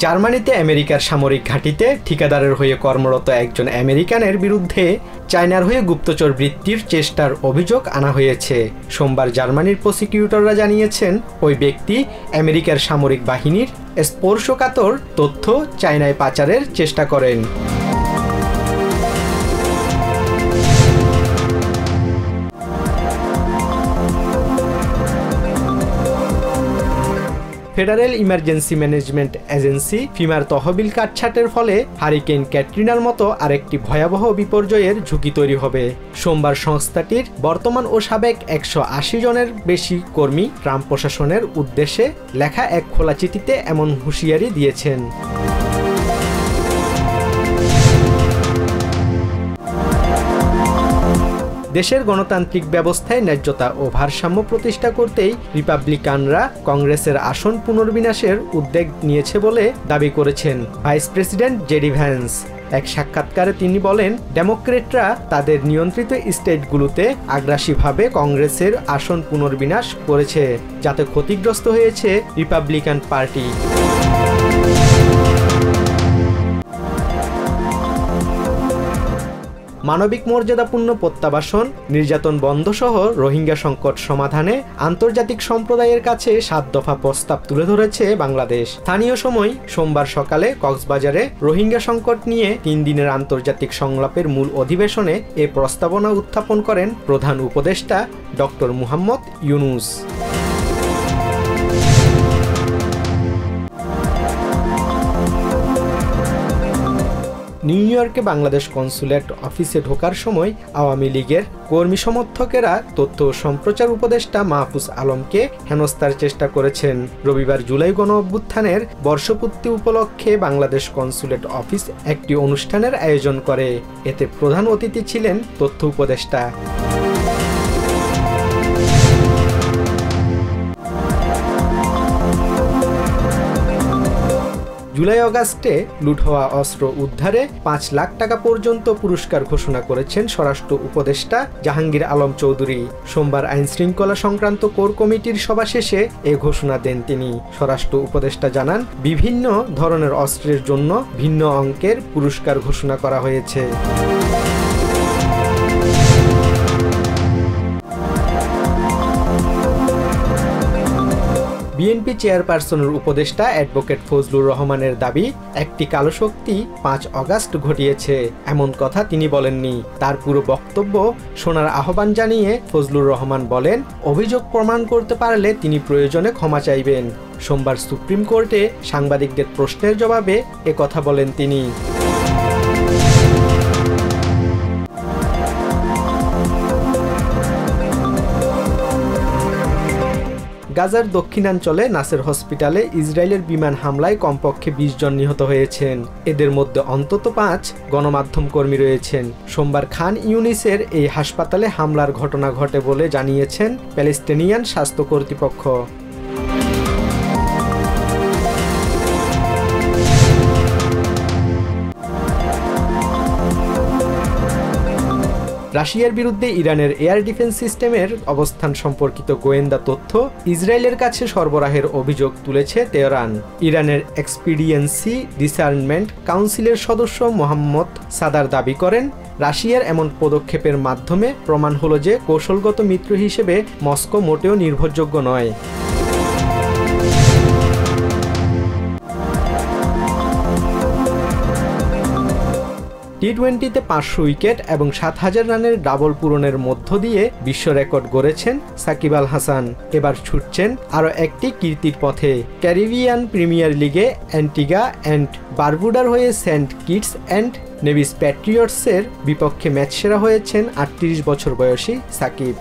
জার্মানিতে আমেরিকার সামরিক ঘাঁটিতে ঠিকাদারের হয়ে কর্মরত একজন আমেরিকানের বিরুদ্ধে চায়নার হয়ে গুপ্তচর বৃত্তির চেষ্টার অভিযোগ আনা হয়েছে। সোমবার জার্মানির প্রসিকিউটররা জানিয়েছেন ওই ব্যক্তি আমেরিকার সামরিক বাহিনীর স্পর্শকাতর তথ্য চায়নায় পাচারের চেষ্টা করেন। Federal emergency management agency femur তহবিল কাটছাঁটের ফলে হারিকেন ক্যাটরিনার মতো আরেকটি ভয়াবহ বিপর্যয়ের ঝুঁকি তৈরি হবে। সোমবার সংস্থাটির বর্তমান ও সাবেক 180 জনের বেশি কর্মী ট্রাম্প প্রশাসনের উদ্দেশ্যে লেখা এক খোলা চিঠিতে এমন হুঁশিয়ারি দিয়েছেন। দেশের গণতান্ত্রিক ব্যবস্থায় ন্যায্যতা ও ভারসাম্য প্রতিষ্ঠা করতেই রিপাবলিকানরা কংগ্রেসের আসন পুনর্বিন্যাসের উদ্যোগ নিয়েছে বলে দাবি করেছেন ভাইস প্রেসিডেন্ট জেডি ভ্যান্স। এক সাক্ষাৎকারে তিনি বলেন, ডেমোক্রেটরা তাদের নিয়ন্ত্রিত স্টেটগুলোতে আগ্রাসীভাবে কংগ্রেসের আসন পুনর্বিন্যাস করেছে, যাতে ক্ষতিগ্রস্ত হয়েছে রিপাবলিকান পার্টি। মানবিক মর্যাদাপূর্ণ প্রত্যাবাসন, নির্যাতন বন্ধসহ রোহিঙ্গা সংকট সমাধানে আন্তর্জাতিক সম্প্রদায়ের কাছে 7 দফা প্রস্তাব তুলে ধরেছে বাংলাদেশ। স্থানীয় সময় সোমবার সকালে কক্সবাজারে রোহিঙ্গা সংকট নিয়ে 3 দিনের আন্তর্জাতিক সংলাপের মূল অধিবেশনে এ প্রস্তাবনা উত্থাপন করেন প্রধান উপদেষ্টা ডক্টর মুহাম্মদ ইউনুস। নিউ ইয়র্কে বাংলাদেশ কনসুলেট অফিসে ঢোকার সময় আওয়ামী লীগের কর্মী সমর্থকেরা তথ্য ও সম্প্রচার উপদেষ্টা মাহফুজ আলমকে হেনস্থার চেষ্টা করেছেন। রবিবার জুলাই গণ অভ্যুত্থানের বর্ষপূর্তি উপলক্ষে বাংলাদেশ কনসুলেট অফিস একটি অনুষ্ঠানের আয়োজন করে। এতে প্রধান অতিথি ছিলেন তথ্য উপদেষ্টা। জুলাই আগস্টে লুট হওয়া অস্ত্র উদ্ধারে 5 লাখ টাকা পর্যন্ত পুরস্কার ঘোষণা করেছেন স্বরাষ্ট্র উপদেষ্টা জাহাঙ্গীর আলম চৌধুরী। সোমবার আইন শৃঙ্খলা সংক্রান্ত কোর কমিটির সভা শেষে এ ঘোষণা দেন তিনি। স্বরাষ্ট্র উপদেষ্টা জানান, বিভিন্ন ধরনের অস্ত্রের জন্য ভিন্ন অঙ্কের পুরস্কার ঘোষণা করা হয়েছে। বিএনপি চেয়ারপারসনের উপদেষ্টা অ্যাডভোকেট ফজলুর রহমানের দাবি, একটি কালো শক্তি 5 আগস্ট ঘটিয়েছে এমন কথা তিনি বলেননি। তার পুরো বক্তব্য শোনার আহ্বান জানিয়ে ফজলুর রহমান বলেন, অভিযোগ প্রমাণ করতে পারলে তিনি প্রয়োজনে ক্ষমা চাইবেন। সোমবার সুপ্রিম কোর্টে সাংবাদিকদের প্রশ্নের জবাবে এ কথা বলেন তিনি। গাজার দক্ষিণাঞ্চলে নাসের হসপিটালে ইসরায়েলের বিমান হামলায় কমপক্ষে 20 জন নিহত হয়েছেন। এদের মধ্যে অন্তত 5 গণমাধ্যম কর্মী রয়েছেন। সোমবার খান ইউনিসের এই হাসপাতালে হামলার ঘটনা ঘটে বলে জানিয়েছেন প্যালেস্টিনিয়ান স্বাস্থ্য কর্তৃপক্ষ। রাশিয়ার বিরুদ্ধে ইরানের এয়ার ডিফেন্স সিস্টেমের অবস্থান সম্পর্কিত গোয়েন্দা তথ্য ইসরায়েলের কাছে সরবরাহের অভিযোগ তুলেছে তেহরান। ইরানের এক্সপিডিয়েন্সি ডিসার্নমেন্ট কাউন্সিলের সদস্য মোহাম্মদ সাদার দাবি করেন, রাশিয়ার এমন পদক্ষেপের মাধ্যমে প্রমাণ হলো যে কৌশলগত মিত্র হিসেবে মস্কো মোটেও নির্ভরযোগ্য নয়। টি-20তে 500 উইকেট এবং 7000 রানের ডাবল পূরণের মধ্য দিয়ে বিশ্ব রেকর্ড গড়েছেন সাকিব আল হাসান। এবার ছুটছেন আরও একটি কীর্তির পথে। ক্যারিবিয়ান প্রিমিয়ার লিগে অ্যান্টিগা অ্যান্ড বারবুডার হয়ে সেন্ট কিটস অ্যান্ড নেভিস প্যাট্রিয়টসের বিপক্ষে ম্যাচ সেরা হয়েছেন 38 বছর বয়সী সাকিব।